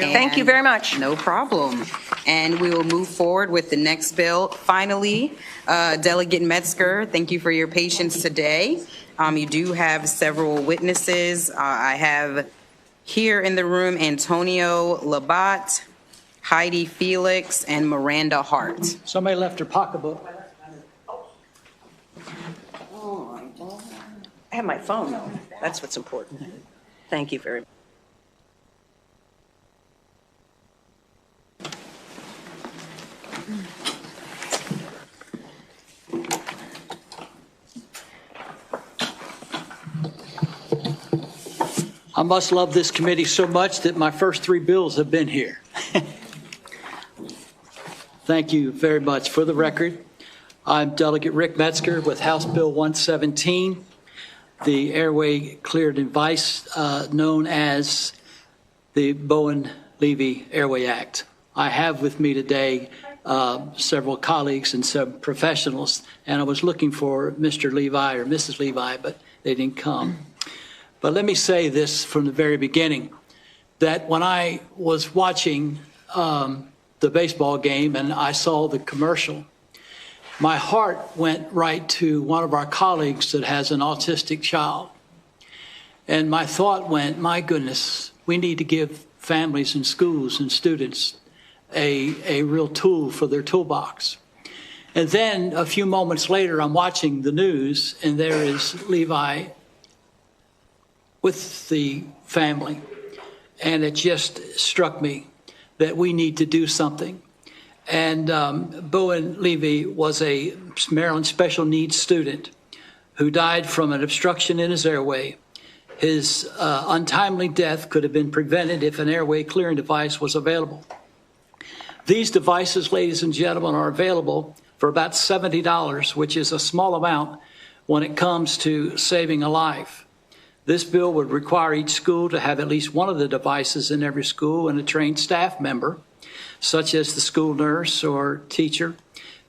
Thank you very much. No problem. And we will move forward with the next bill. Finally, Delegate Metzger, thank you for your patience today. You do have several witnesses. I have here in the room Antonio Labat, Heidi Felix, and Miranda Hart. Somebody left her pocketbook. I have my phone. That's what's important. Thank you very much. I must love this committee so much that my first 3 bills have been here. Thank you very much. For the record, I'm Delegate Rick Metzger with House Bill 117, the airway cleared device known as the Bowen-Levy Airway Act. I have with me today several colleagues and some professionals, and I was looking for Mr. Levi or Mrs. Levi, but they didn't come. But let me say this from the very beginning, that when I was watching the baseball game and I saw the commercial, my heart went right to one of our colleagues that has an autistic child. And my thought went, my goodness, we need to give families and schools and students a real tool for their toolbox. And then a few moments later, I'm watching the news, and there is Levi with the family. And it just struck me that we need to do something. And Bowen-Levy was a Maryland special needs student who died from an obstruction in his airway. His untimely death could have been prevented if an airway clearing device was available. These devices, ladies and gentlemen, are available for about $70, which is a small amount when it comes to saving a life. This bill would require each school to have at least one of the devices in every school and a trained staff member, such as the school nurse or teacher,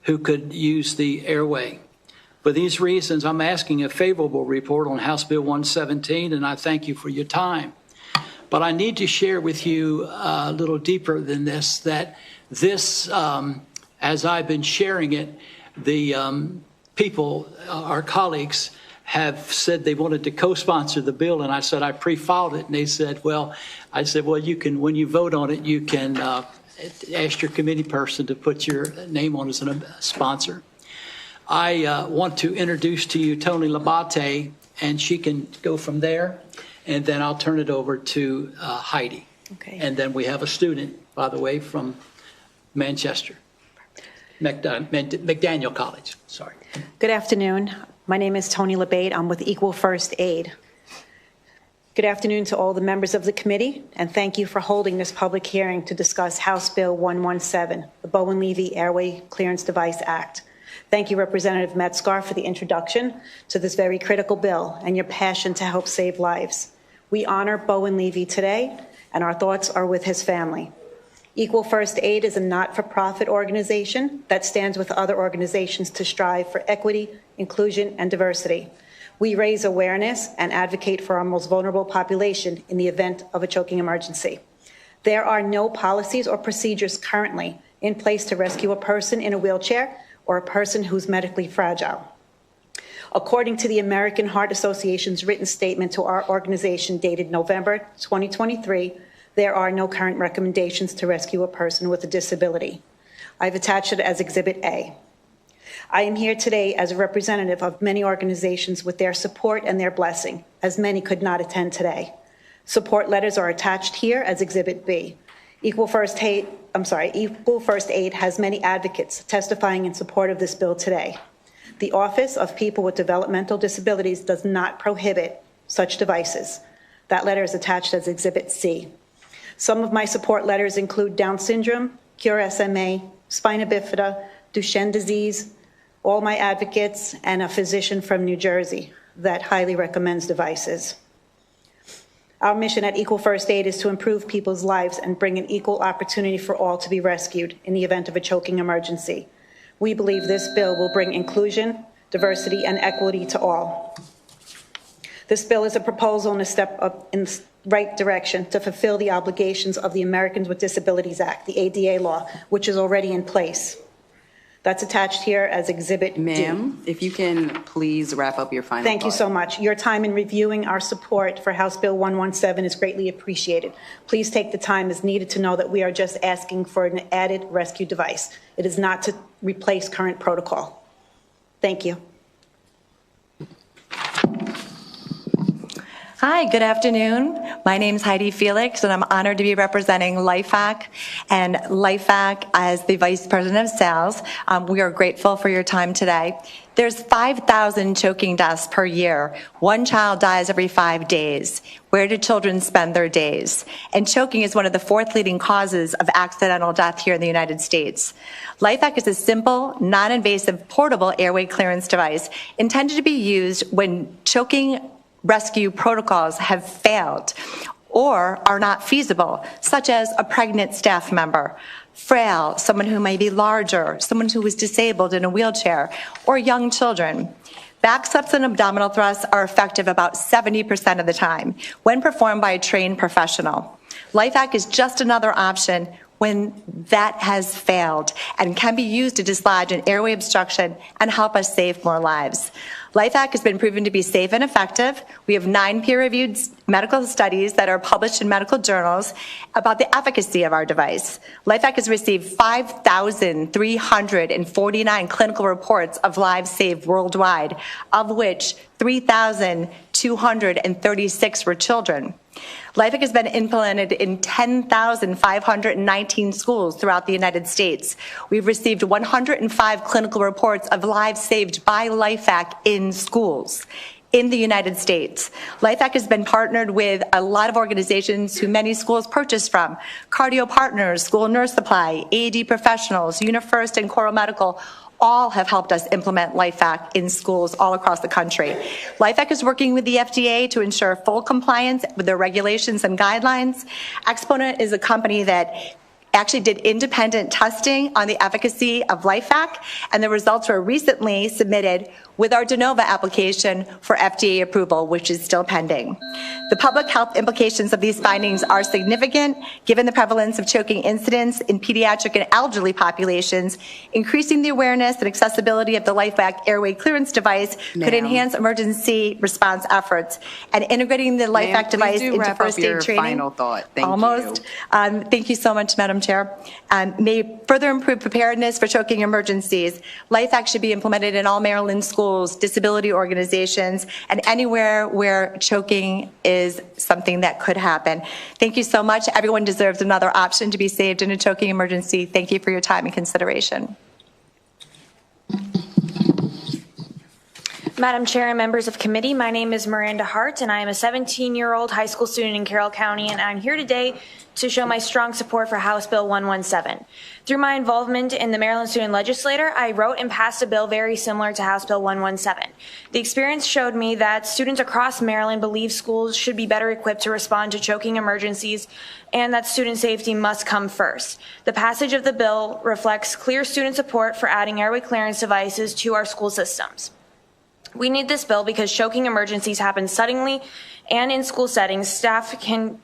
who could use the airway. For these reasons, I'm asking a favorable report on House Bill 117, and I thank you for your time. But I need to share with you a little deeper than this, that this, as I've been sharing it, the people, our colleagues, have said they wanted to co-sponsor the bill, and I said I pre-filed it, and they said, well, I said, well, you can, when you vote on it, you can ask your committee person to put your name on as a sponsor. I want to introduce to you Tony Labate, and she can go from there, and then I'll turn it over to Heidi. Okay. And then we have a student, by the way, from Manchester, McDaniel College, sorry. Good afternoon. My name is Tony Labate. I'm with Equal First Aid. Good afternoon to all the members of the committee, and thank you for holding this public hearing to discuss House Bill 117, the Bowen-Levy Airway Clearance Device Act. Thank you, Representative Metzger, for the introduction to this very critical bill and your passion to help save lives. We honor Bowen-Levy today, and our thoughts are with his family. Equal First Aid is a not-for-profit organization that stands with other organizations to strive for equity, inclusion, and diversity. We raise awareness and advocate for our most vulnerable population in the event of a choking emergency. There are no policies or procedures currently in place to rescue a person in a wheelchair or a person who's medically fragile. According to the American Heart Association's written statement to our organization dated November 2023, there are no current recommendations to rescue a person with a disability. I've attached it as Exhibit A. I am here today as a representative of many organizations with their support and their blessing, as many could not attend today. Support letters are attached here as Exhibit B. Equal First Aid has many advocates testifying in support of this bill today. The Office of People with Developmental Disabilities does not prohibit such devices. That letter is attached as Exhibit C. Some of my support letters include Down syndrome, Cure SMA, spina bifida, Duchenne disease, all my advocates, and a physician from New Jersey that highly recommends devices. Our mission at Equal First Aid is to improve people's lives and bring an equal opportunity for all to be rescued in the event of a choking emergency. We believe this bill will bring inclusion, diversity, and equity to all. This bill is a proposal and a step up in right direction to fulfill the obligations of the Americans with Disabilities Act, the ADA law, which is already in place. That's attached here as Exhibit D. Ma'am, if you can please wrap up your final Thank you thought. so much. Your time in reviewing our support for House Bill 117 is greatly appreciated. Please take the time as needed to know that we are just asking for an added rescue device. It is not to replace current protocol. Thank you. Hi, good afternoon. My name is Heidi Felix, and I'm honored to be representing LifeAct and LifeAct as the Vice President of Sales. We are grateful for your time today. There's 5,000 choking deaths per year. One child dies every 5 days. Where do children spend their days? And choking is one of the 4th leading causes of accidental death here in the United States. LifeAct is a simple, non-invasive, portable airway clearance device intended to be used when choking rescue protocols have failed or are not feasible, such as a pregnant staff member, frail, someone who may be larger, someone who is disabled in a wheelchair, or young children. Back steps and abdominal thrusts are effective about 70% of the time when performed by a trained professional. LifeAct is just another option when that has failed and can be used to dislodge an airway obstruction and help us save more lives. LifeAct has been proven to be safe and effective. We have 9 peer-reviewed medical studies that are published in medical journals about the efficacy of our device. LifeAct has received 5,349 clinical reports of lives saved worldwide, of which 3,236 were children. LifeAct has been implemented in 10,519 schools throughout the United States. We've received 105 clinical reports of lives saved by LifeAct in schools in the United States. LifeAct has been partnered with a lot of organizations who many schools purchase from: Cardio Partners, School Nurse Supply, AED Professionals, UniFirst, and Coral Medical. All have helped us implement LifeAct in schools all across the country. LifeAct is working with the FDA to ensure full compliance with their regulations and guidelines. Exponent is a company that actually did independent testing on the efficacy of LifeAct, and the results were recently submitted with our de novo application for FDA approval, which is still pending. The public health implications of these findings are significant, given the prevalence of choking incidents in pediatric and elderly populations. Increasing the awareness and accessibility of the LifeAct airway clearance device could enhance emergency response efforts, and integrating the LifeAct device into first aid training. Final thought. Thank Almost. you. Thank you so much, Madam Chair. May further improve preparedness for choking emergencies. LifeAct should be implemented in all Maryland schools, disability organizations, and anywhere where choking is something that could happen. Thank you so much. Everyone deserves another option to be saved in a choking emergency. Thank you for your time and consideration. Madam Chair and members of committee, my name is Miranda Hart, and I am a 17-year-old high school student in Carroll County, and I'm here today to show my strong support for House Bill 117. Through my involvement in the Maryland Student Legislature, I wrote and passed a bill very similar to House Bill 117. The experience showed me that students across Maryland believe schools should be better equipped to respond to choking emergencies, and that student safety must come first. The passage of the bill reflects clear student support for adding airway clearance devices to our school systems. We need this bill because choking emergencies happen suddenly, and in school settings, staff can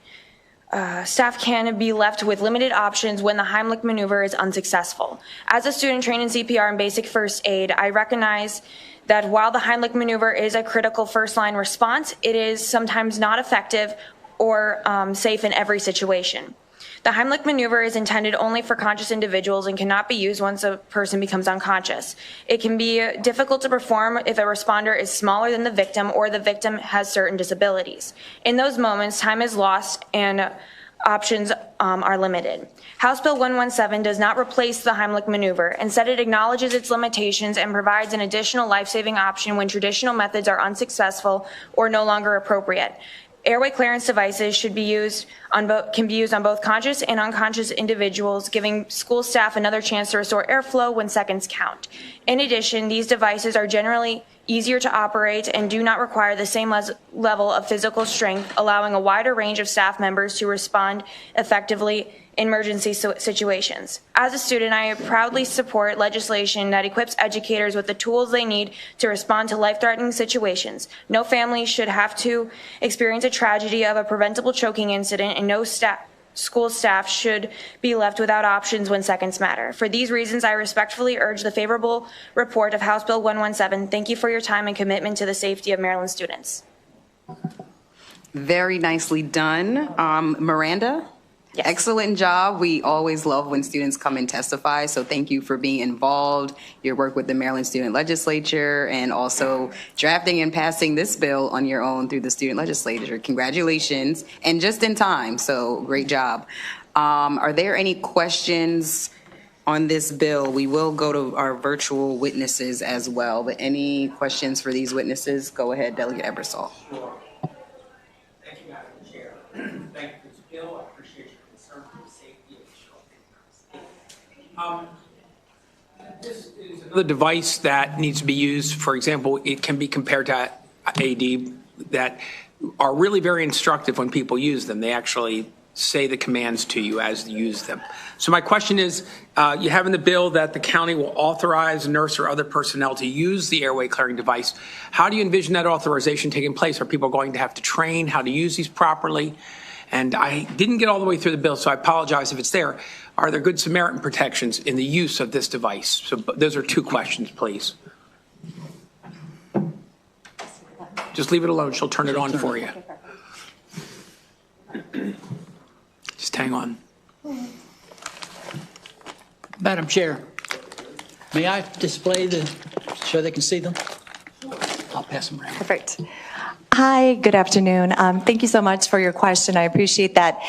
be left with limited options when the Heimlich maneuver is unsuccessful. As a student trained in CPR and basic first aid, I recognize that while the Heimlich maneuver is a critical first-line response, it is sometimes not effective or safe in every situation. The Heimlich maneuver is intended only for conscious individuals and cannot be used once a person becomes unconscious. It can be difficult to perform if a responder is smaller than the victim or the victim has certain disabilities. In those moments, time is lost and options are limited. House Bill 117 does not replace the Heimlich maneuver. Instead, it acknowledges its limitations and provides an additional life-saving option when traditional methods are unsuccessful or no longer appropriate. Airway clearance devices can be used on both conscious and unconscious individuals, giving school staff another chance to restore airflow when seconds count. In addition, these devices are generally easier to operate, and do not require the same level of physical strength, allowing a wider range of staff members to respond effectively in emergency situations. As a student, I proudly support legislation that equips educators with the tools they need to respond to life-threatening situations. No family should have to experience a tragedy of a preventable choking incident, and no school staff should be left without options when seconds matter. For these reasons, I respectfully urge the favorable report of House Bill 117. Thank you for your time and commitment to the safety of Maryland students. Very nicely done. Miranda? Yes. Excellent job. We always love when students come and testify, so thank you for being involved, your work with the Maryland Student Legislature, and also drafting and passing this bill on your own through the Student Legislature. Congratulations, and just in time, so great job. Are there any questions on this bill? We will go to our virtual witnesses as well, but any questions for these witnesses? Go ahead, Delegate Ebersol. Sure. Thank you, Madam Chair. Thank you for this bill. I appreciate your concern for the safety of the children. This is another device that needs to be used. For example, it can be compared to AD that are really very instructive when people use them. They actually say the commands to you as you use them. So my question is, you have in the bill that the county will authorize a nurse or other personnel to use the airway clearing device. How do you envision that authorization taking place? Are people going to have to train how to use these properly? And I didn't get all the way through the bill, so I apologize if it's there. Are there Good Samaritan protections in the use of this device? So those are two questions, please. Just leave it alone. She'll turn it on for you. Just hang on. Madam Chair, may I display so they can see them? I'll pass them around. Perfect. Hi, good afternoon. Thank you so much for your question. I appreciate that.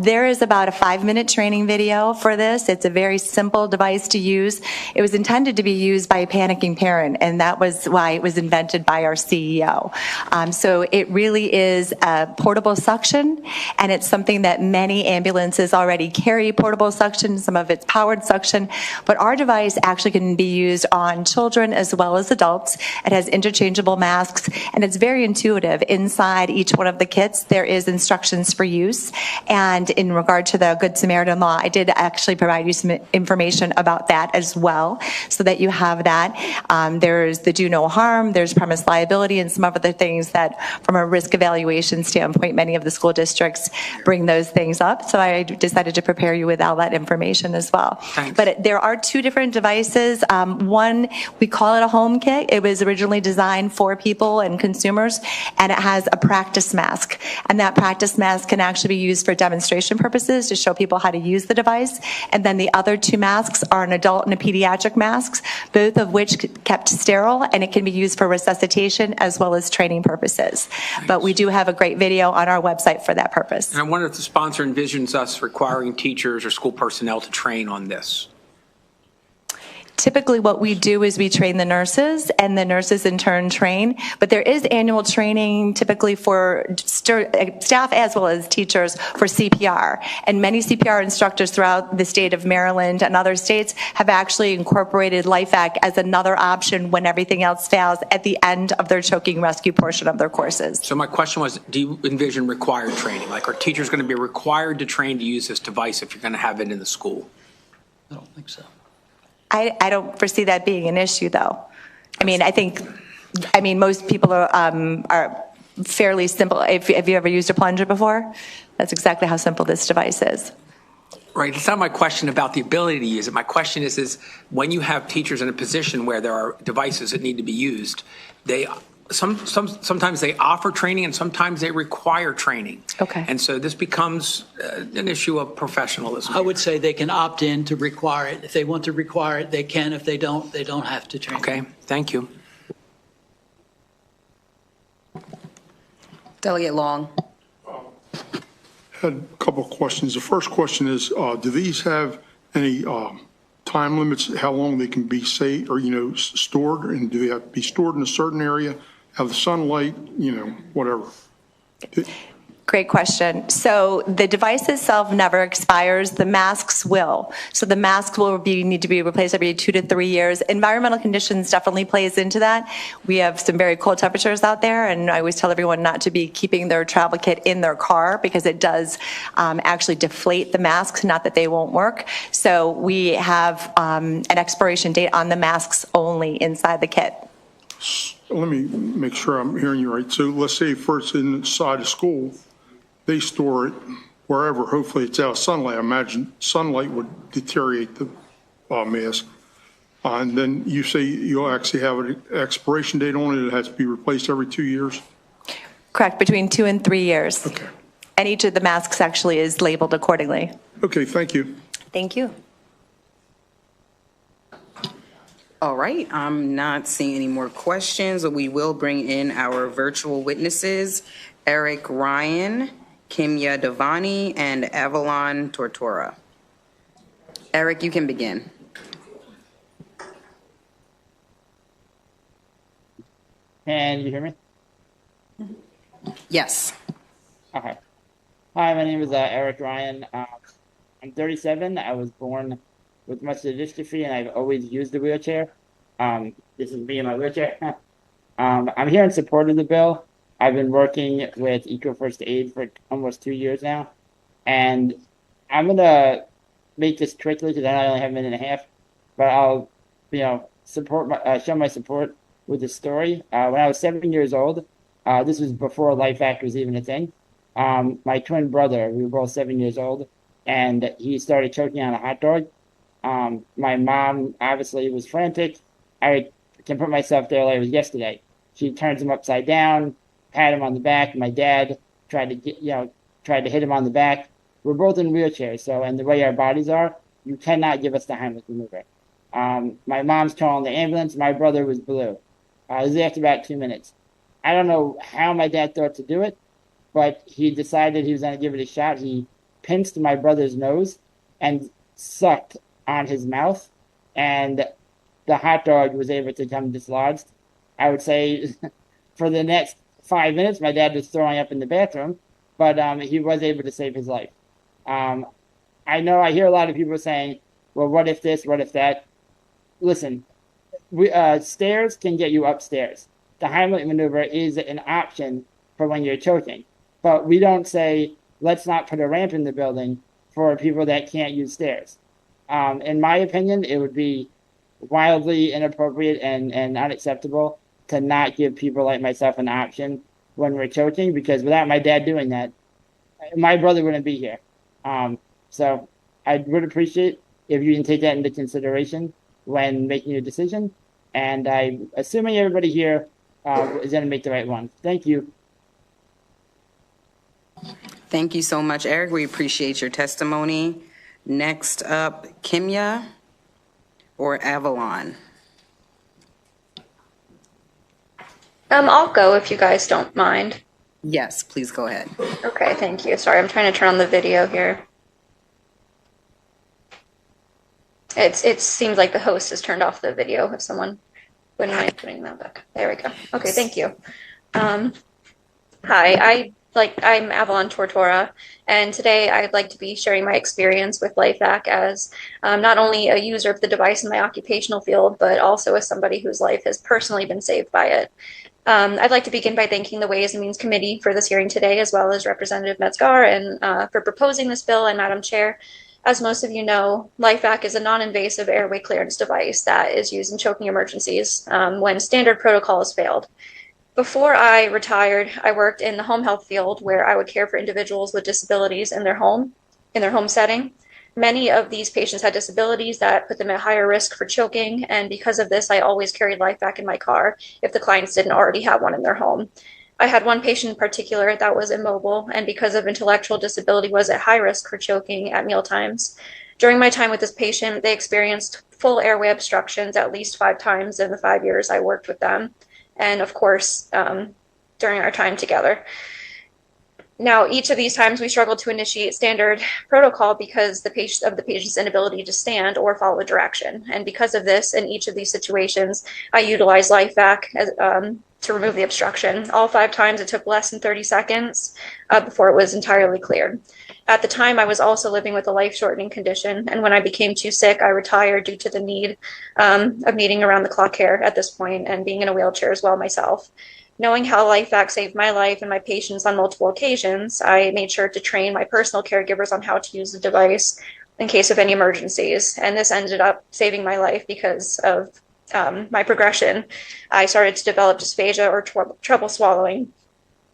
There is about a 5-minute training video for this. It's a very simple device to use. It was intended to be used by a panicking parent, and that was why it was invented by our CEO. So it really is a portable suction, and it's something that many ambulances already carry, portable suction, some of it's powered suction, but our device actually can be used on children as well as adults. It has interchangeable masks, and it's very intuitive. Inside each one of the kits, there is instructions for use. And in regard to the Good Samaritan law, I did actually provide you some information about that as well, so that you have that. There's the do no harm, there's premise liability, and some other things that, from a risk evaluation standpoint, many of the school districts bring those things up. So I decided to prepare you with all that information as well. Thanks. But there are two different devices. One, we call it a home kit. It was originally designed for people and consumers, and it has a practice mask. And that practice mask can actually be used for demonstration purposes to show people how to use the device. And then the other two masks are an adult and a pediatric masks, both of which kept sterile, and it can be used for resuscitation as well as training purposes. Thanks. But we do have a great video on our website for that purpose. And I wonder if the sponsor envisions us requiring teachers or school personnel to train on this. Typically what we do is we train the nurses, and the nurses in turn train, but there is annual training typically for staff as well as teachers for CPR. And many CPR instructors throughout the state of Maryland and other states have actually incorporated LifeVac as another option when everything else fails at the end of their choking rescue portion of their courses. So my question was, do you envision required training? Like, are teachers going to be required to train to use this device if you're going to have it in the school? I don't think so. I don't foresee that being an issue, though. I mean, most people are fairly simple. Have you ever used a plunger before? That's exactly how simple this device is. Right. It's not my question about the ability to use it. My question is when you have teachers in a position where there are devices that need to be used, sometimes they offer training and sometimes they require training. Okay. And so this becomes an issue of professionalism. I would say they can opt in to require it. If they want to require it, they can. If they don't have to train. Okay. Thank you. Delegate Long. Had a couple of questions. The first question is, do these have any time limits, how long they can be saved or, stored? And do they have to be stored in a certain area, have the sunlight, whatever? Great question. So the device itself never expires. The masks will. So the masks will need to be replaced every 2 to 3 years. Environmental conditions definitely plays into that. We have some very cold temperatures out there, and I always tell everyone not to be keeping their travel kit in their car because it does actually deflate the masks, not that they won't work. So we have an expiration date on the masks only inside the kit. Let me make sure I'm hearing you right. So let's say first inside of school, they store it wherever. Hopefully it's out of sunlight. I imagine sunlight would deteriorate the mask. And then you say you'll actually have an expiration date on it. It has to be replaced every 2 years? Correct, between 2 and 3 years. Okay. And each of the masks actually is labeled accordingly. Okay, thank you. Thank you. All right, I'm not seeing any more questions, but we will bring in our virtual witnesses, Eric Ryan, Kimya Davani, and Avalon Tortora. Eric, you can begin. Can you hear me? Yes. Okay. Hi, my name is Eric Ryan. I'm 37. I was born with muscular dystrophy, and I've always used the wheelchair. This is me in my wheelchair. I'm here in support of the bill. I've been working with Eco First Aid for almost 2 years now, and I'm gonna make this quickly because I know I only have a minute and a half. But I'll, support show my support with the story. When I was 7 years old, this was before Life Act was even a thing. My twin brother, we were both 7 years old, and he started choking on a hot dog. My mom obviously was frantic. I can put myself there like it was yesterday. She turns him upside down, pat him on the back. My dad tried to hit him on the back. We're both in wheelchairs, and the way our bodies are, you cannot give us the Heimlich maneuver. My mom's calling the ambulance. My brother was blue. It was after about 2 minutes. I don't know how my dad thought to do it, but he decided he was going to give it a shot. He pinched my brother's nose and sucked on his mouth, and the hot dog was able to come dislodged. I would say for the next 5 minutes, my dad was throwing up in the bathroom, but he was able to save his life. I know I hear a lot of people saying, well, what if this, what if that? Listen, stairs can get you upstairs. The Heimlich maneuver is an option for when you're choking, but we don't say, let's not put a ramp in the building for people that can't use stairs. In my opinion, it would be wildly inappropriate and unacceptable to not give people like myself an option when we're choking, because without my dad doing that, my brother wouldn't be here. So I would appreciate if you can take that into consideration when making your decision. And I'm assuming everybody here is going to make the right one. Thank you. Thank you so much, Eric. We appreciate your testimony. Next up, Kimya or Avalon? I'll go if you guys don't mind. Yes, please go ahead. Okay, thank you. Sorry, I'm trying to turn on the video here. It seems like the host has turned off the video. If someone wouldn't mind putting that back. There we go. Okay, thank you. Hi, I'm Avalon Tortora, and today I'd like to be sharing my experience with LifeVac as not only a user of the device in my occupational field, but also as somebody whose life has personally been saved by it. I'd like to begin by thanking the Ways and Means Committee for this hearing today, as well as Representative Metzger and for proposing this bill, and Madam Chair. As most of you know, LifeVac is a non-invasive airway clearance device that is used in choking emergencies when standard protocols failed. Before I retired, I worked in the home health field where I would care for individuals with disabilities in their home setting. Many of these patients had disabilities that put them at higher risk for choking, and because of this, I always carried LifeVac in my car if the clients didn't already have one in their home. I had one patient in particular that was immobile, and because of intellectual disability was at high risk for choking at mealtimes. During my time with this patient, they experienced full airway obstructions at least 5 times in the 5 years I worked with them. And of course, during our time together. Now, each of these times we struggled to initiate standard protocol because the patient's inability to stand or follow direction. And because of this, in each of these situations, I utilized LifeVac to remove the obstruction. All 5 times it took less than 30 seconds before it was entirely cleared. At the time, I was also living with a life-shortening condition, and when I became too sick, I retired due to the need of needing around-the-clock care at this point and being in a wheelchair as well myself. Knowing how LifeVac saved my life and my patients on multiple occasions, I made sure to train my personal caregivers on how to use the device in case of any emergencies. And this ended up saving my life because of my progression. I started to develop dysphagia or trouble swallowing.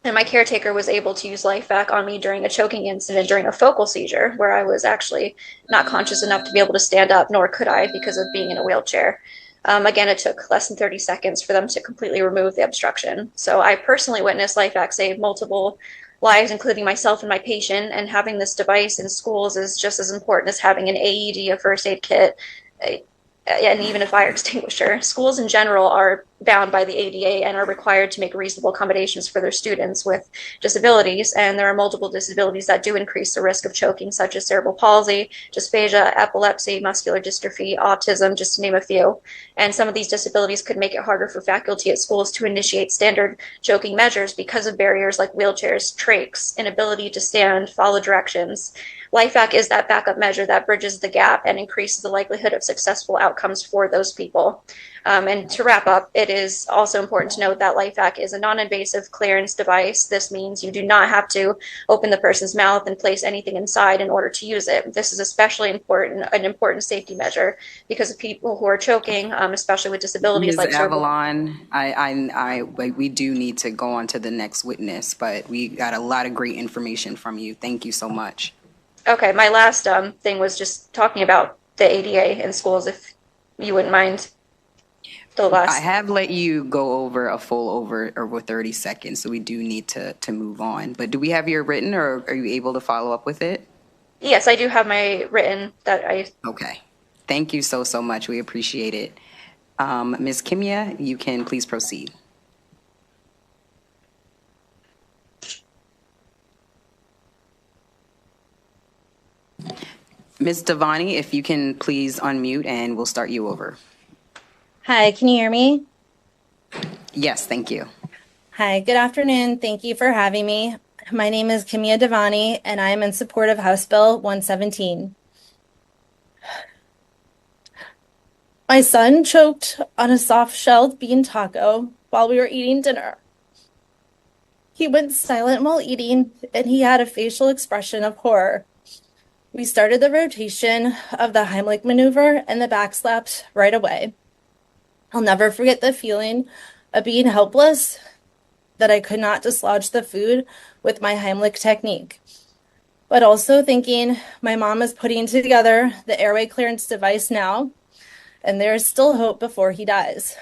And my caretaker was able to use LifeVac on me during a choking incident during a focal seizure where I was actually not conscious enough to be able to stand up, nor could I because of being in a wheelchair. Again, it took less than 30 seconds for them to completely remove the obstruction. So I personally witnessed LifeVac save multiple lives, including myself and my patient, and having this device in schools is just as important as having an AED, a first aid kit, and even a fire extinguisher. Schools in general are bound by the ADA and are required to make reasonable accommodations for their students with disabilities. And there are multiple disabilities that do increase the risk of choking, such as cerebral palsy, dysphagia, epilepsy, muscular dystrophy, autism, just to name a few. And some of these disabilities could make it harder for faculty at schools to initiate standard choking measures because of barriers like wheelchairs, trachs, inability to stand, follow directions. LifeVac is that backup measure that bridges the gap and increases the likelihood of successful outcomes for those people. And to wrap up, it is also important to note that LifeVac is a non-invasive clearance device. This means you do not have to open the person's mouth and place anything inside in order to use it. This is especially an important safety measure because of people who are choking, especially with disabilities Ms. like cerebral. Avalon, we do need to go on to the next witness, but we got a lot of great information from you. Thank you so much. Okay, my last thing was just talking about the ADA in schools, if you wouldn't mind. I have let you go over a full over 30 seconds, so we do need to move on. But do we have your written, or are you able to follow up with it? Yes, I do have my written that I... Okay. Thank you so much. We appreciate it. Ms. Kimya, you can please proceed. Ms. Davani, if you can please unmute and we'll start you over. Hi, can you hear me? Yes, thank you. Hi, good afternoon. Thank you for having me. My name is Kimya Davani, and I am in support of House Bill 117. My son choked on a soft-shelled bean taco while we were eating dinner. He went silent while eating, and he had a facial expression of horror. We started the rotation of the Heimlich maneuver and the back slaps right away. I'll never forget the feeling of being helpless, that I could not dislodge the food with my Heimlich technique, but also thinking my mom is putting together the airway clearance device now, and there is still hope before he dies.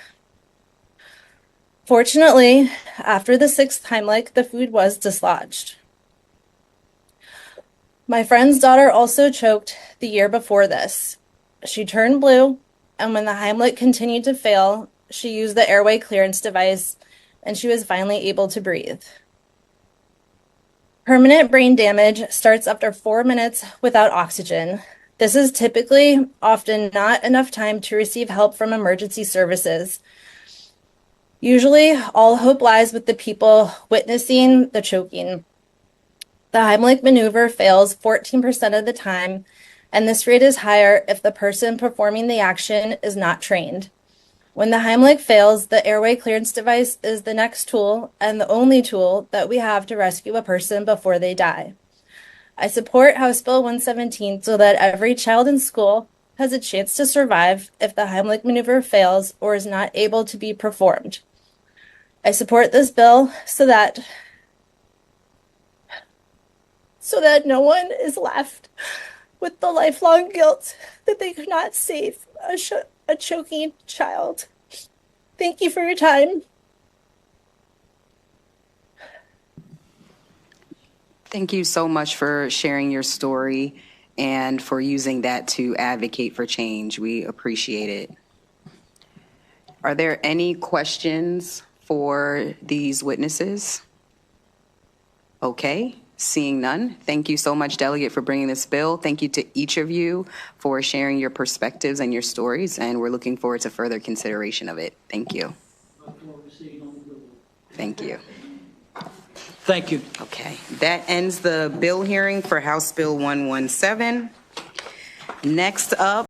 Fortunately, after the 6th Heimlich, the food was dislodged. My friend's daughter also choked the year before this. She turned blue, and when the Heimlich continued to fail, she used the airway clearance device, and she was finally able to breathe. Permanent brain damage starts after 4 minutes without oxygen. This is typically often not enough time to receive help from emergency services. Usually, all hope lies with the people witnessing the choking. The Heimlich maneuver fails 14% of the time, and this rate is higher if the person performing the action is not trained. When the Heimlich fails, the airway clearance device is the next tool and the only tool that we have to rescue a person before they die. I support House Bill 117 so that every child in school has a chance to survive if the Heimlich maneuver fails or is not able to be performed. I support this bill so that no one is left with the lifelong guilt that they could not save a choking child. Thank you for your time. Thank you so much for sharing your story and for using that to advocate for change. We appreciate it. Are there any questions for these witnesses? Okay, Seeing none, thank you so much, Delegate, for bringing this bill. Thank you to each of you for sharing your perspectives and your stories, and we're looking forward to further consideration of it. Thank you. Thank you. Thank you. Okay, that ends the bill hearing for House Bill 117. Next up,